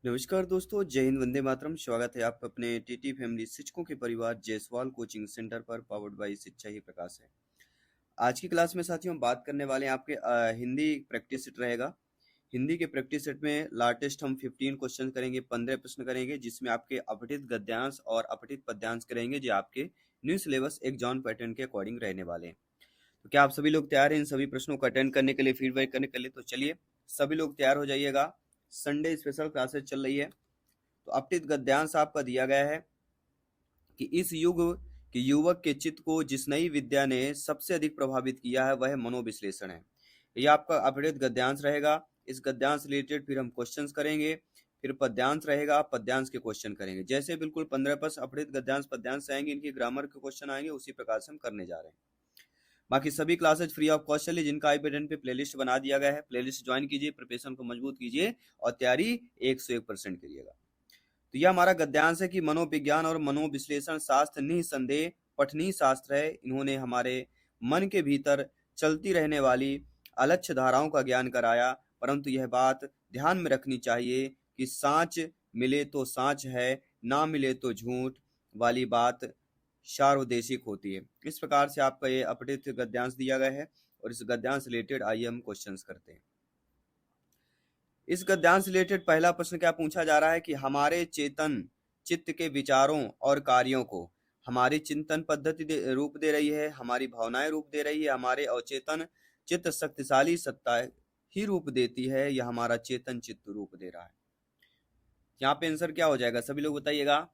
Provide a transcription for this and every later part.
नमस्कार दोस्तों, जय हिंद, वंदे मातरम। स्वागत है आपका अपने टीटी फैमिली शिक्षकों के परिवार जायसवाल कोचिंग सेंटर पर, पावर्ड बाय शिक्षा ही प्रकाश है। आज की क्लास में साथियों हम बात करने वाले हैं आपके हिंदी प्रैक्टिस सेट रहेगा। हिंदी के प्रैक्टिस सेट में लाटेस्ट हम 15 क्वेश्चन करेंगे, 15 प्रश्न करेंगे, जिसमें आपके अपठित गद्यांश और अपठित पद्यांश करेंगे, जो आपके न्यू सिलेबस एग्जाम पैटर्न के अकॉर्डिंग रहने वाले हैं। तो क्या आप सभी लोग तैयार हैं इन सभी प्रश्नों को अटेंड करने के लिए, फीडबैक करने के लिए? तो चलिए सभी लोग तैयार हो जाइएगा। संडे स्पेशल क्लासेस चल रही है। तो अपठित गद्यांश आपका दिया गया है कि इस युग के युवक के चित्त को जिस नई विद्या ने सबसे अधिक प्रभावित किया है वह मनोविश्लेषण है। यह आपका अपठित गद्यांश रहेगा। इस गद्यांश रिलेटेड फिर हम क्वेश्चंस करेंगे, फिर पद्यांश रहेगा, पद्यांश के क्वेश्चन करेंगे। जैसे बिल्कुल 15 प्रश्न अपठित गद्यांश पद्यांश आएंगे, इनके ग्रामर के क्वेश्चन आएंगे, उसी प्रकार से हम करने जा रहे हैं। बाकी सभी क्लासेज फ्री ऑफ कॉस्ट चलिए, जिनका आई बटन पे प्लेलिस्ट बना दिया गया है। प्लेलिस्ट ज्वाइन कीजिए, प्रिपरेशन को मजबूत कीजिए और तैयारी 101% करिएगा। तो यह हमारा गद्यांश है कि मनोविज्ञान और मनोविश्लेषण शास्त्र निसंदेह पठनीय शास्त्र है। इन्होंने हमारे मन के भीतर चलती रहने वाली अलक्ष्य धाराओं का ज्ञान कराया, परंतु यह बात ध्यान में रखनी चाहिए कि सांच मिले तो सांच है, ना मिले तो झूठ वाली बात सार्वदेशिक होती है। इस प्रकार से आपका ये अपठित गद्यांश दिया गया है और इस गद्यांश रिलेटेड आइए हम क्वेश्चंस करते हैं। इस गद्यांश रिलेटेड पहला प्रश्न क्या पूछा जा रहा है कि हमारे चेतन चित्त के विचारों और कार्यों को हमारी चिंतन पद्धति रूप दे रही है, हमारी भावनाएं रूप दे रही है, हमारे अवचेतन चित्त शक्तिशाली सत्ता ही रूप देती है, या हमारा चेतन चित्त रूप दे रहा है? यहाँ पे आंसर क्या हो जाएगा, सभी लोग बताइएगा।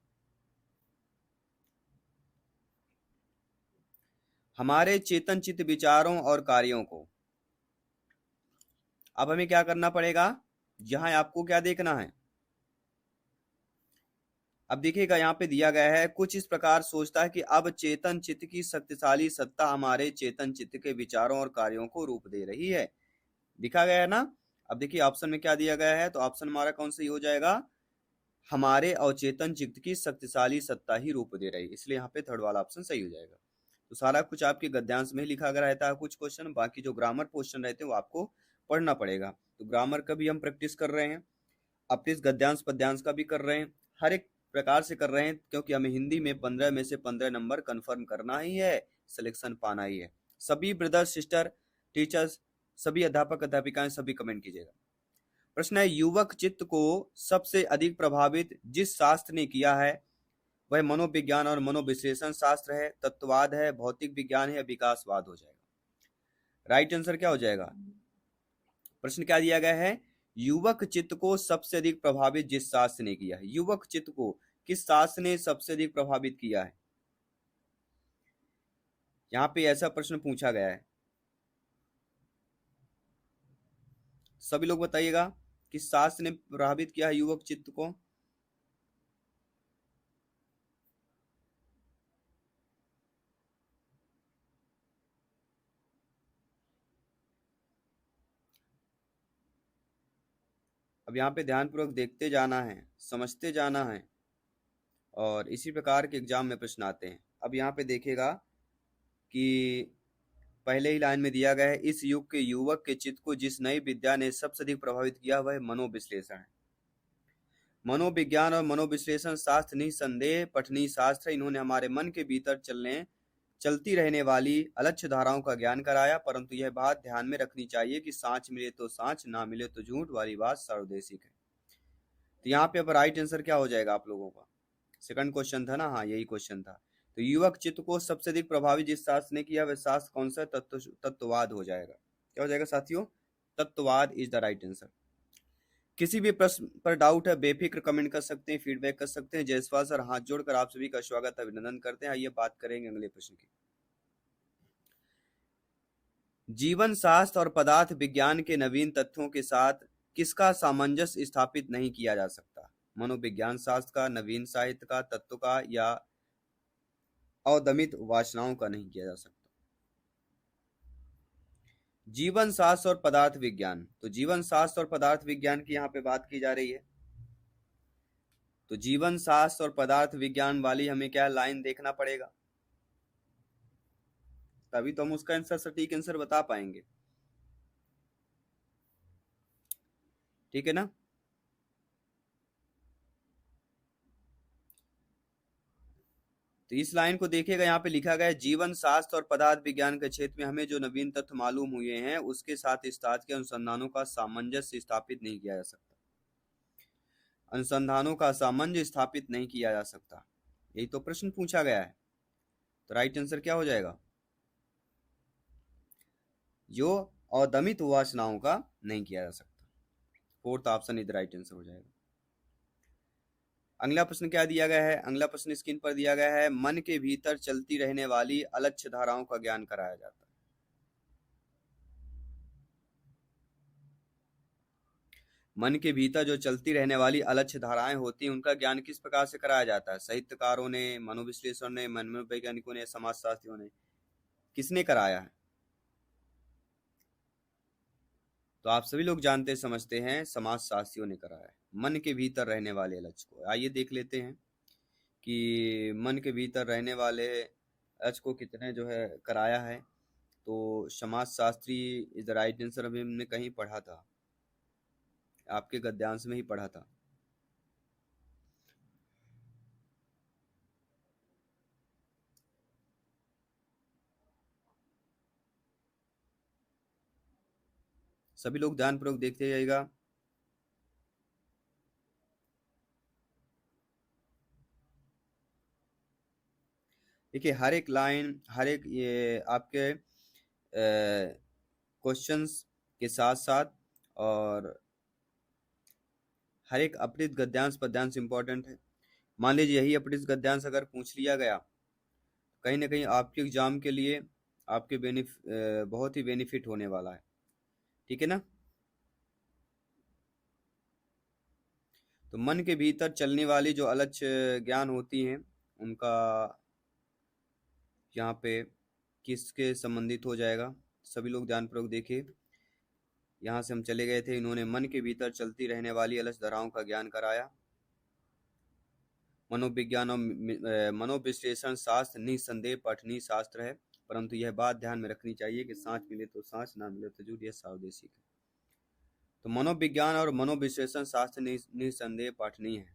हमारे चेतन चित्त विचारों और कार्यों को। अब हमें क्या करना पड़ेगा, यहाँ आपको क्या देखना है। अब देखिएगा यहाँ पे दिया गया है, कुछ इस प्रकार सोचता है कि अब चेतन चित्त की शक्तिशाली सत्ता हमारे चेतन चित्त के विचारों और कार्यों को रूप दे रही है। दिखा गया है ना। अब देखिए ऑप्शन में क्या दिया गया है, तो ऑप्शन हमारा कौन सा ही हो जाएगा, हमारे अवचेतन चित्त की शक्तिशाली सत्ता ही रूप दे रही है, इसलिए यहाँ पे थर्ड वाला ऑप्शन सही हो जाएगा। तो सारा कुछ आपके गद्यांश में ही लिखा गया रहता है कुछ क्वेश्चन, बाकी जो ग्रामर क्वेश्चन रहते हैं वो आपको पढ़ना पड़ेगा। तो ग्रामर का भी हम प्रैक्टिस कर रहे हैं, अपने इस गद्यांश पद्यांश का भी कर रहे हैं, हर एक प्रकार से कर रहे हैं, क्योंकि हमें हिंदी में 15 में से 15 नंबर कंफर्म करना ही है, सिलेक्शन पाना ही है। सभी ब्रदर सिस्टर टीचर्स, सभी अध्यापक अध्यापिकाएं सभी कमेंट कीजिएगा। प्रश्न है, युवक चित्त को सबसे अधिक प्रभावित जिस शास्त्र ने किया है वह मनोविज्ञान और मनोविश्लेषण शास्त्र है, तत्ववाद है, भौतिक विज्ञान है, विकासवाद हो जाएगा। राइट आंसर क्या हो जाएगा? प्रश्न क्या दिया गया है, युवक चित्त को सबसे अधिक प्रभावित जिस शास्त्र ने किया है। युवक चित्त को किस शास्त्र ने सबसे अधिक प्रभावित किया है? यहाँ पे ऐसा प्रश्न पूछा गया है, सभी लोग बताइएगा किस शास्त्र ने प्रभावित किया है युवक चित्त को। अब यहाँ पे ध्यानपूर्वक देखते जाना है, समझते जाना है, और इसी प्रकार के एग्जाम में प्रश्न आते हैं। अब यहाँ पे देखिएगा कि पहले ही लाइन में दिया गया है, इस युग के युवक के चित्त को जिस नई विद्या ने सबसे अधिक प्रभावित किया वह मनोविश्लेषण है। मनोविज्ञान और मनोविश्लेषण शास्त्र निसंदेह पठनीय शास्त्र है। इन्होंने हमारे मन के भीतर चलती रहने वाली अलक्ष्य धाराओं का ज्ञान कराया, परंतु यह बात ध्यान में रखनी चाहिए कि सांच मिले तो सांच, ना मिले तो झूठ वाली बात सार्वदेशिक है। तो यहाँ पे अब राइट आंसर क्या हो जाएगा आप लोगों का? सेकंड क्वेश्चन था ना, हाँ यही क्वेश्चन था। तो युवक चित्त को सबसे अधिक प्रभावित जिस शास्त्र ने किया वह शास्त्र कौन सा? तत्ववाद हो जाएगा। क्या हो जाएगा साथियों? तत्ववाद इज द राइट आंसर। किसी भी प्रश्न पर डाउट है बेफिक्र कमेंट कर सकते हैं, फीडबैक कर सकते हैं। जयसवाल सर हाथ जोड़कर आप सभी का स्वागत अभिनंदन करते हैं। आइए बात करेंगे अगले प्रश्न की। जीवन शास्त्र और पदार्थ विज्ञान के नवीन तथ्यों के साथ किसका सामंजस्य स्थापित नहीं किया जा सकता? मनोविज्ञान शास्त्र का, नवीन साहित्य का, तत्व का, या अवदमित वासनाओं का नहीं किया जा सकता? जीवन शास्त्र और पदार्थ विज्ञान, तो जीवन शास्त्र और पदार्थ विज्ञान की यहाँ पे बात की जा रही है। तो जीवन शास्त्र और पदार्थ विज्ञान वाली हमें क्या लाइन देखना पड़ेगा, तभी तो हम उसका आंसर सटीक आंसर बता पाएंगे। ठीक है ना। तो इस लाइन को देखिएगा, यहाँ पे लिखा गया है जीवन शास्त्र और पदार्थ विज्ञान के क्षेत्र में हमें जो नवीन तथ्य मालूम हुए हैं उसके साथ इस ताज के अनुसंधानों का सामंजस्य स्थापित नहीं किया जा सकता। अनुसंधानों का सामंजस्य स्थापित नहीं किया जा सकता, यही तो प्रश्न पूछा गया है। तो राइट आंसर क्या हो जाएगा? जो अदमित वासनाओं का नहीं किया जा सकता। फोर्थ ऑप्शन इधर राइट आंसर हो जाएगा। अगला प्रश्न क्या दिया गया है? अगला प्रश्न स्क्रीन पर दिया गया है, मन के भीतर चलती रहने वाली अलक्ष्य धाराओं का ज्ञान कराया जाता है। मन के भीतर जो चलती रहने वाली अलक्ष्य धाराएं होती हैं उनका ज्ञान किस प्रकार से कराया जाता है? साहित्यकारों ने, मनोविश्लेषण ने, मनोवैज्ञानिकों ने, समाजशास्त्रियों ने, किसने कराया है? तो आप सभी लोग जानते समझते हैं समाजशास्त्रियों ने कराया है मन के भीतर रहने वाले लक्ष्य को। आइए देख लेते हैं कि मन के भीतर रहने वाले लक्ष्य को कितने जो है कराया है। तो समाजशास्त्री इज द राइट आंसर, अभी हमने कहीं पढ़ा था, आपके गद्यांश में ही पढ़ा था। सभी लोग ध्यानपूर्वक देखते जाइएगा। देखिए हर एक लाइन, हर एक ये आपके क्वेश्चंस के साथ साथ और हर एक अपृत गद्यांश पद्यांश इंपॉर्टेंट है। मान लीजिए यही अपृत गद्यांश अगर पूछ लिया गया, कहीं ना कहीं आपके एग्जाम के लिए आपके बहुत ही बेनिफिट होने वाला है, ठीक है ना। तो मन के भीतर चलने वाली जो अलक्ष्य ज्ञान होती हैं उनका यहाँ पे किसके संबंधित हो जाएगा? सभी लोग ध्यानपूर्वक देखिए। यहाँ से हम चले गए थे, इन्होंने मन के भीतर चलती रहने वाली अलक्ष्य धाराओं का ज्ञान कराया। मनोविज्ञान और मनोविश्लेषण शास्त्र निसंदेह पठनीय शास्त्र है, परंतु यह बात ध्यान में रखनी चाहिए कि सांच मिले तो सांच, ना मिले तो जूठ, यह सावदेशी है। तो मनोविज्ञान और मनोविश्लेषण शास्त्र निसंदेह पठनीय है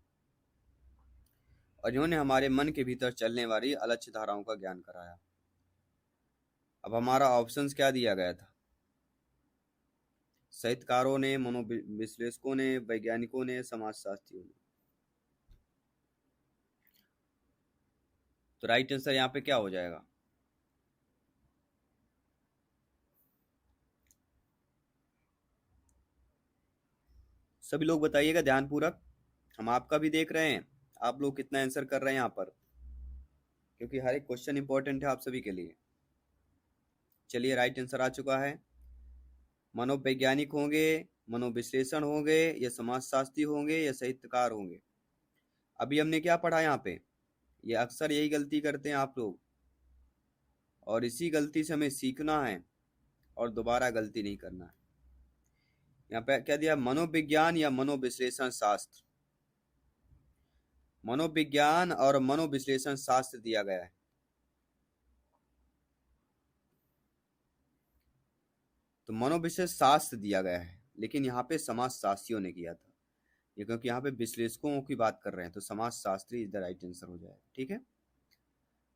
और इन्होंने हमारे मन के भीतर चलने वाली अलक्ष्य धाराओं का ज्ञान कराया। अब हमारा ऑप्शंस क्या दिया गया था? साहित्यकारों ने, मनोविश्लेषकों ने, वैज्ञानिकों ने, समाजशास्त्रियों ने। तो राइट आंसर यहाँ पे क्या हो जाएगा? सभी लोग बताइएगा ध्यानपूर्वक, हम आपका भी देख रहे हैं, आप लोग कितना आंसर कर रहे हैं यहाँ पर, क्योंकि हर एक क्वेश्चन इंपॉर्टेंट है आप सभी के लिए। चलिए राइट आंसर आ चुका है। मनोवैज्ञानिक होंगे, मनोविश्लेषण होंगे, या समाजशास्त्री होंगे, या साहित्यकार होंगे। अभी हमने क्या पढ़ा यहाँ पे? ये अक्सर यही गलती करते हैं आप लोग, और इसी गलती से हमें सीखना है और दोबारा गलती नहीं करना है। यहाँ पे क्या दिया? मनोविज्ञान या मनोविश्लेषण शास्त्र। मनोविज्ञान और मनोविश्लेषण शास्त्र दिया गया है। तो मनोविश्लेषण शास्त्र दिया गया है, लेकिन यहाँ पे समाजशास्त्रियों ने किया था, ये क्योंकि यहाँ पे विश्लेषकों की बात कर रहे हैं, तो समाजशास्त्री इज द राइट आंसर हो जाएगा, ठीक है।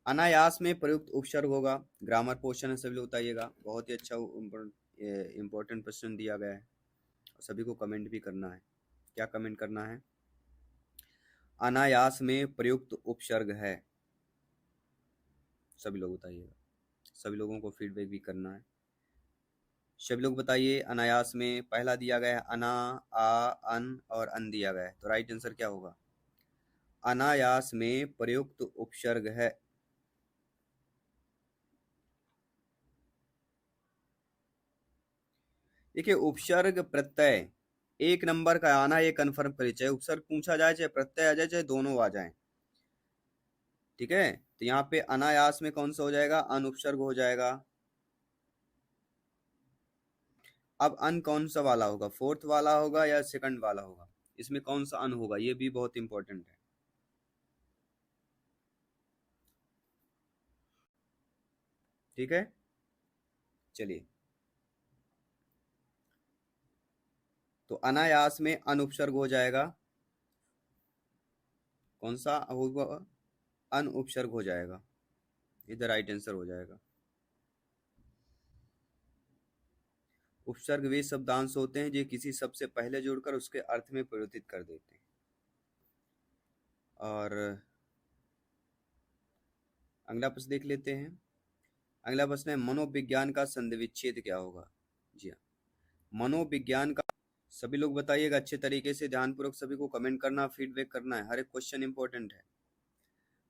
अनायास में प्रयुक्त उपसर्ग होगा, ग्रामर पोर्शन है, सभी लोग बताइएगा। बहुत ही अच्छा इंपॉर्टेंट क्वेश्चन दिया गया है, सभी को कमेंट भी करना है। क्या कमेंट करना है? अनायास में प्रयुक्त उपसर्ग है, सभी लोग बताइएगा, सभी लोगों को फीडबैक भी करना है। सभी लोग बताइए, अनायास में पहला दिया गया है अना, आ, अन और अन दिया गया है, तो राइट आंसर क्या होगा? अनायास में प्रयुक्त उपसर्ग है। देखिए उपसर्ग प्रत्यय एक नंबर का आना ये कन्फर्म करिए, चाहे उपसर्ग पूछा जाए, चाहे प्रत्यय आ जाए, चाहे दोनों आ जाए, ठीक है। तो यहाँ पे अनायास में कौन सा हो जाएगा? अन उपसर्ग हो जाएगा। अब अन कौन सा वाला होगा? फोर्थ वाला होगा या सेकंड वाला होगा? इसमें कौन सा अन होगा, ये भी बहुत इंपॉर्टेंट है, ठीक है। चलिए, तो अनायास में अन उपसर्ग हो जाएगा, कौन सा होगा? अन उपसर्ग हो जाएगा, इधर राइट आंसर हो जाएगा। उपसर्ग वे शब्दांश होते हैं जो किसी शब्द से पहले जोड़कर उसके अर्थ में परिवर्तित कर देते हैं। और अगला प्रश्न देख लेते हैं। अगला प्रश्न है मनोविज्ञान का संधिविच्छेद क्या होगा? जी हाँ, मनोविज्ञान का, सभी लोग बताइएगा अच्छे तरीके से, ध्यानपूर्वक सभी को कमेंट करना, फीडबैक करना है, हर एक क्वेश्चन इंपॉर्टेंट है।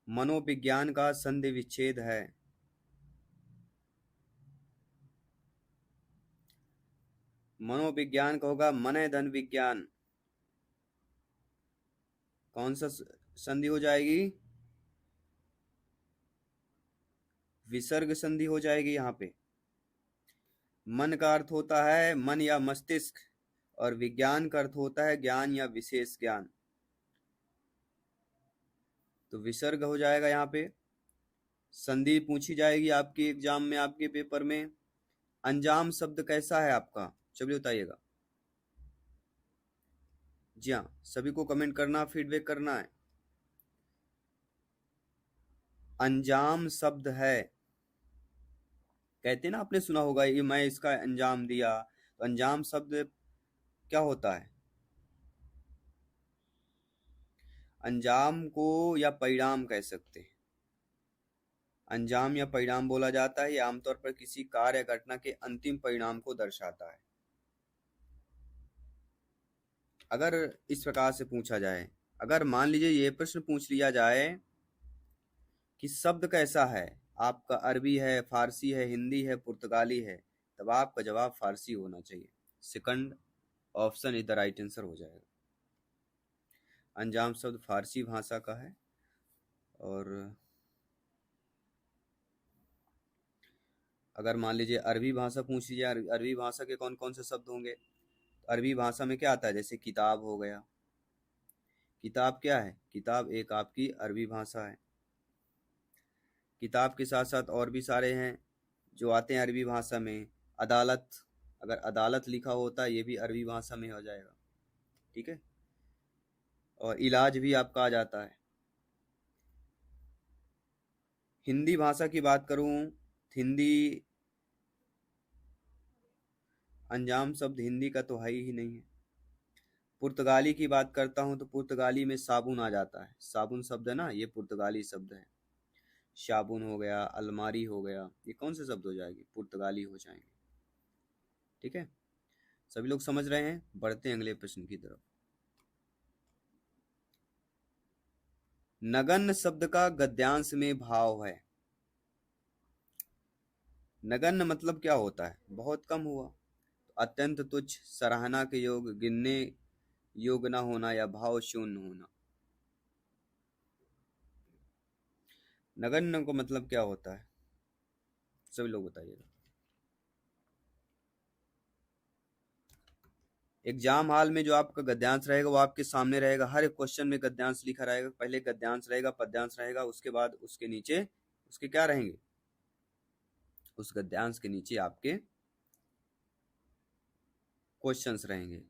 मनोविज्ञान का संधिविच्छेद है, मनोविज्ञान का होगा मन धन विज्ञान। कौन सा संधि हो जाएगी? विसर्ग संधि हो जाएगी। यहाँ पे मन का अर्थ होता है मन या मस्तिष्क, और विज्ञान का अर्थ होता है ज्ञान या विशेष ज्ञान, तो विसर्ग हो जाएगा। यहाँ पे संधि पूछी जाएगी आपके एग्जाम में, आपके पेपर में। अंजाम शब्द कैसा है आपका, चलिए बताइएगा। जी हाँ, सभी को कमेंट करना, फीडबैक करना है। अंजाम शब्द है, कहते ना, आपने सुना होगा ये मैं इसका अंजाम दिया, तो अंजाम शब्द क्या होता है? अंजाम को या परिणाम कह सकते हैं। अंजाम या परिणाम बोला जाता है, ये आमतौर पर किसी कार्य या घटना के अंतिम परिणाम को दर्शाता है। अगर इस प्रकार से पूछा जाए, अगर मान लीजिए ये प्रश्न पूछ लिया जाए कि शब्द कैसा है आपका, अरबी है, फारसी है, हिंदी है, पुर्तगाली है, तब आपका जवाब फारसी होना चाहिए। Second option is the right answer हो जाएगा। अंजाम शब्द फारसी भाषा का है। और अगर मान लीजिए अरबी भाषा पूछ लीजिए, अरबी भाषा के कौन कौन से शब्द होंगे, तो अरबी भाषा में क्या आता है? जैसे किताब हो गया, किताब क्या है? किताब एक आपकी अरबी भाषा है। किताब के साथ साथ और भी सारे हैं जो आते हैं अरबी भाषा में। अदालत, अगर अदालत लिखा होता है, ये भी अरबी भाषा में हो जाएगा, ठीक है। और इलाज भी आपका आ जाता है। हिंदी भाषा की बात करूं, हिंदी अंजाम शब्द हिंदी का तो है ही नहीं है। पुर्तगाली की बात करता हूं तो पुर्तगाली में साबुन आ जाता है, साबुन शब्द है ना, ये पुर्तगाली शब्द है। साबुन हो गया, अलमारी हो गया, ये कौन से शब्द हो जाएंगे? पुर्तगाली हो जाएंगे, ठीक है। सभी लोग समझ रहे हैं? बढ़ते हैं अगले प्रश्न की तरफ। नगण्य शब्द का गद्यांश में भाव है। नगण्य मतलब क्या होता है? बहुत कम हुआ, तो अत्यंत तुच्छ, सराहना के योग, गिनने योग न होना, या भाव शून्य होना। नगण्य को मतलब क्या होता है, सभी लोग बताइएगा। एग्जाम हॉल में जो आपका गद्यांश रहेगा वो आपके सामने रहेगा, हर एक क्वेश्चन में गद्यांश लिखा रहेगा। पहले गद्यांश रहेगा, पद्यांश रहेगा, उसके बाद उसके नीचे उसके क्या रहेंगे? उस गद्यांश के नीचे आपके क्वेश्चंस रहेंगे।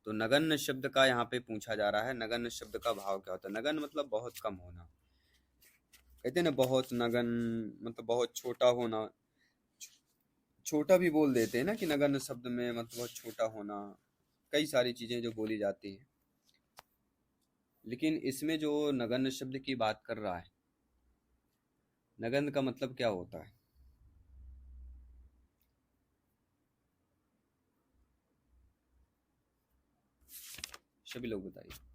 तो नगण्य शब्द का यहाँ पे पूछा जा रहा है, नगण्य शब्द का भाव क्या होता है? नगण्य मतलब बहुत कम होना, कहते हैं ना, बहुत नगण्य मतलब बहुत छोटा होना। छोटा भी बोल देते हैं ना कि नगण्य शब्द में मतलब बहुत छोटा होना, कई सारी चीजें जो बोली जाती हैं। लेकिन इसमें जो नगण्य शब्द की बात कर रहा है, नगण्य का मतलब क्या होता है? सभी लोग बताइए।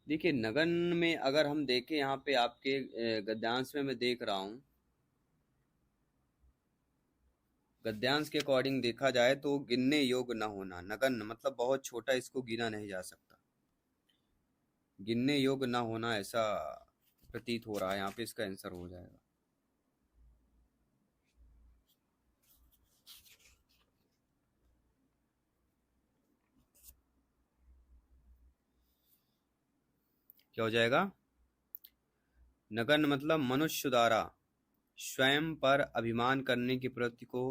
देखिए, नगण्य में अगर हम देखें, यहाँ पे आपके गद्यांश में मैं देख रहा हूँ, गद्यांश के अकॉर्डिंग देखा जाए तो गिनने योग्य न होना, नगण्य मतलब बहुत छोटा, इसको गिना नहीं जा सकता। गिनने योग्य न होना ऐसा प्रतीत हो रहा है, यहाँ पे इसका आंसर हो जाएगा। क्या हो जाएगा? नगण्य मतलब मनुष्य द्वारा स्वयं पर अभिमान करने की प्रवृत्ति को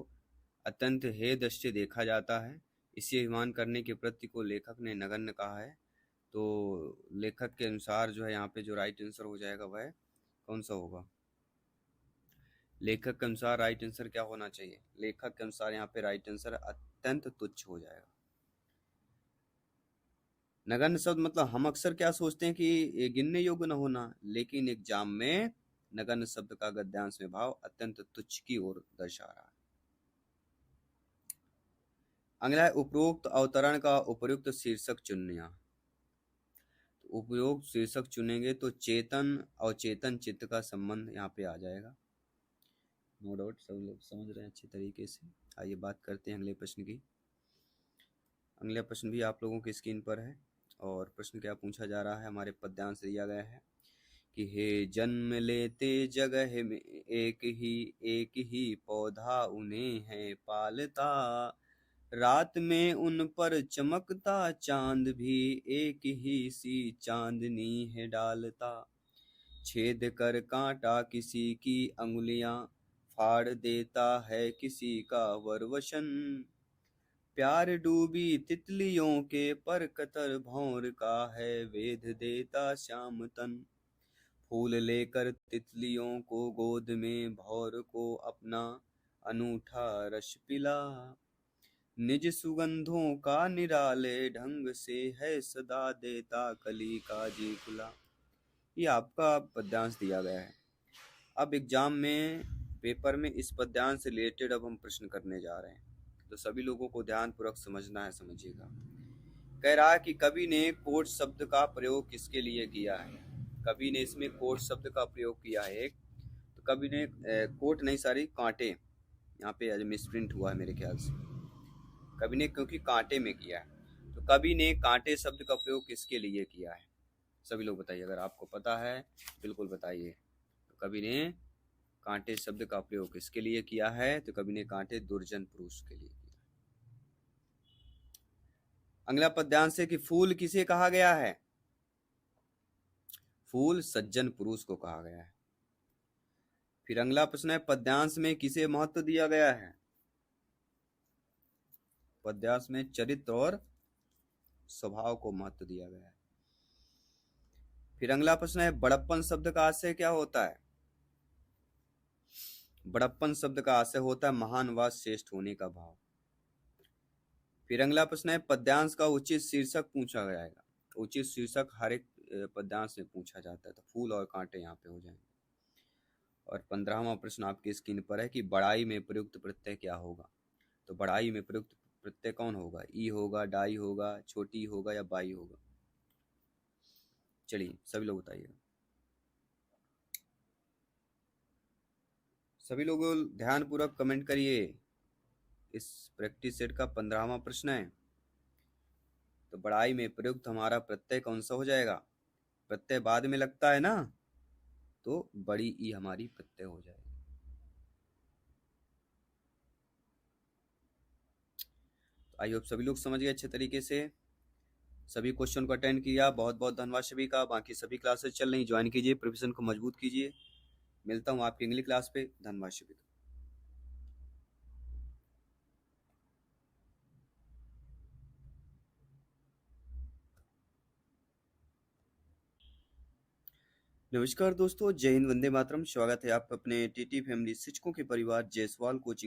अत्यंत हेय दृष्टि देखा जाता है, इसे अभिमान करने के प्रति को लेखक ने नगण्य कहा है। तो लेखक के अनुसार जो है यहाँ पे जो राइट आंसर हो जाएगा वह कौन सा होगा? लेखक के अनुसार राइट आंसर क्या होना चाहिए? लेखक के अनुसार यहाँ पे राइट आंसर अत्यंत तुच्छ हो जाएगा। नगण्य शब्द मतलब हम अक्सर क्या सोचते हैं कि ये गिनने योग्य न होना, लेकिन एग्जाम में नगण्य शब्द का गद्यांश में भाव अत्यंत तुच्छ की ओर दर्शा रहा है। अगला है उपरोक्त अवतरण का उपयुक्त शीर्षक चुनना। तो उपयुक्त शीर्षक चुनेंगे तो चेतन और चेतन चित्त का संबंध यहाँ पे आ जाएगा। नो डाउट सब लोग समझ रहे हैं अच्छे तरीके से। आइए बात करते हैं अगले प्रश्न की। अगला प्रश्न भी आप लोगों की स्क्रीन पर है और प्रश्न क्या पूछा जा रहा है, हमारे पद्यांश दिया गया है कि हे जन्म लेते जगह में एक ही पौधा उन्हें है पालता, रात में उन पर चमकता चांद भी एक ही सी चांदनी है डालता, छेद कर कांटा किसी की अंगुलियां फाड़ देता है किसी का वरवशन, प्यार डूबी तितलियों के पर कतर भौर का है वेध देता श्याम तन, फूल लेकर तितलियों को गोद में भौर को अपना अनूठा रस पिला, निज सुगंधों का निराले ढंग से है सदा देता कली का जी खुला। ये आपका पद्यांश दिया गया है। अब एग्जाम में पेपर में इस पद्यांश से रिलेटेड अब हम प्रश्न करने जा रहे हैं, तो सभी लोगों को ध्यानपूर्वक समझना है, समझिएगा। कह रहा है कि कवि ने कोट शब्द का प्रयोग किसके लिए किया है? कवि ने इसमें कोट शब्द का प्रयोग किया है एक, तो कवि ने कोट नहीं सारी कांटे, यहाँ पे आज मिसप्रिंट हुआ है मेरे ख्याल से, कवि ने क्योंकि कांटे में किया है, तो कवि ने कांटे शब्द का प्रयोग किसके लिए किया है? सभी लोग बताइए, अगर आपको पता है बिल्कुल बताइए। तो कवि ने कांटे शब्द का प्रयोग किसके लिए किया है? तो कवि ने कांटे दुर्जन पुरुष के लिए किया। अगला पद्यांश है कि फूल किसे कहा गया है? फूल सज्जन पुरुष को कहा गया है। फिर अगला प्रश्न है पद्यांश में किसे महत्व दिया गया है? पद्यांश में चरित्र और स्वभाव को महत्व दिया गया है। फिर अगला प्रश्न है बड़प्पन शब्द का आशय क्या होता है? बड़प्पन शब्द का आशय होता है महान व श्रेष्ठ होने का भाव। फिर अगला प्रश्न है पद्यांश का उचित शीर्षक पूछा जाएगा। उचित शीर्षक हर एक पद्यांश में पूछा जाता है, तो फूल और कांटे यहाँ पे हो जाएंगे। और 15वां प्रश्न आपकी स्क्रीन पर है कि बड़ाई में प्रयुक्त प्रत्यय क्या होगा? तो बड़ाई में प्रयुक्त प्रत्यय कौन होगा? ई होगा, डाई होगा, छोटी होगा या बाई होगा? चलिए सभी लोग बताइएगा। सभी लोग ध्यानपूर्वक कमेंट करिए। इस प्रैक्टिस सेट का 15वां प्रश्न है, तो बड़ाई में प्रयुक्त हमारा प्रत्यय कौन सा हो जाएगा? प्रत्यय बाद में लगता है ना, तो बड़ी ई हमारी प्रत्यय हो जाएगी। आई होप सभी लोग समझ गए अच्छे तरीके से। सभी क्वेश्चन को अटेंड किया, बहुत बहुत धन्यवाद सभी का। बाकी सभी क्लासेस चल रही, ज्वाइन कीजिए, प्रिपरेशन को मजबूत कीजिए। मिलता हूँ आपकी अगली क्लास पे। धन्यवाद सभी का। नमस्कार दोस्तों, जय हिंद, वंदे मातरम। स्वागत है आप अपने टीटी फैमिली शिक्षकों के परिवार जायसवाल कोचिंग